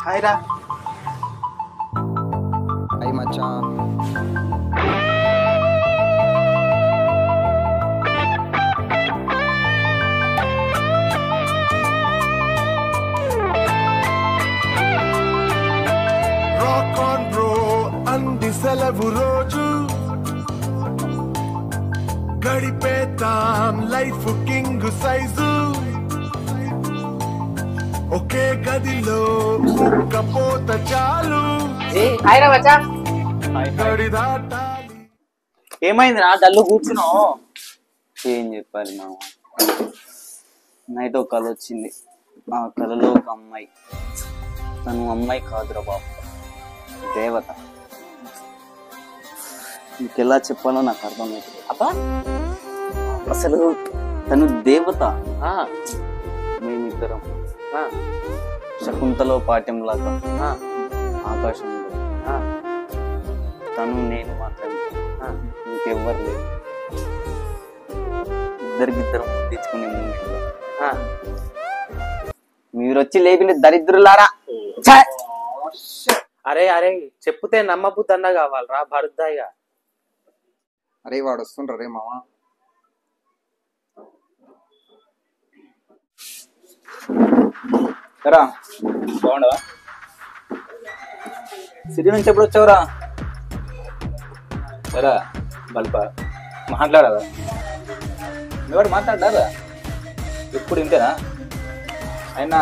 Hi రా. Hi Maccha. Rock on bro అంది సెలవు రోజు గడిపేతాం లైఫ్ కింగ్ సైజు ఒకే గదిలో కపోత చాలు గడి దాటాలి. ఏమైంది రా డల్లు కూర్చున్నావు? ఏం చెప్పాలి మామ, నైట్ ఒక కళ వచ్చింది. ఆ కళలో ఒక అమ్మాయి, తను అమ్మాయి కాదురా బాబు, దేవత. ఇంకెలా చెప్పాలో నాకు అర్థమవుతుంది. అబ్బా అసలు తను దేవత. మేమిద్దరం శకుంతలో పాఠ్యంలాగా ఆకాశంలో, తను నేను మాత్రమే, ఇంకెవ్వరు లేదు. ఇద్దరికిద్దరం తెచ్చుకునే మూమెంట్లో మీరొచ్చి లేపిన దరిద్రులారా. అరే అరే చెప్తే నమ్మబుద్ధన్నా కావాలరా భరుద్దాయిగా. అరే వాడు వస్తుండ్రా రే మామ. రా, బాగుండవా? సిటీ నుంచి ఎప్పుడు వచ్చావురా? సరే బల్ప మాట్లాడదా? ఎవడు మాట్లాడారా? ఎప్పుడు ఇంతేనా? అయినా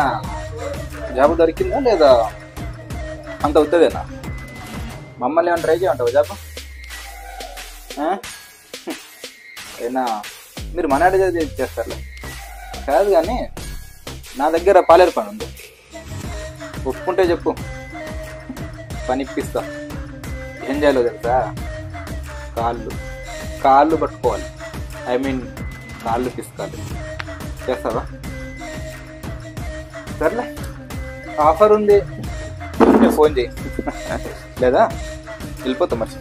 జాబ్ దొరికిందా లేదా? అంత అవుతుందేనా? మమ్మల్ని ఏమైనా ట్రై చేయమంటావు జాబ్? అయినా మీరు మన చేస్తారు కాదు, కానీ నా దగ్గర పాలేరు పని ఉంది. ఒప్పుకుంటే చెప్పు, పని ఇప్పిస్తా. ఏం చేయాలో తెలుసా? కాళ్ళు పట్టుకోవాలి, ఐ మీన్ కాళ్ళు పిసుకోవాలి. చేస్తావా? సర్లే, ఆఫర్ ఉంది, ఫోన్ చేయి. లేదా వెళ్ళిపోతాం మరి.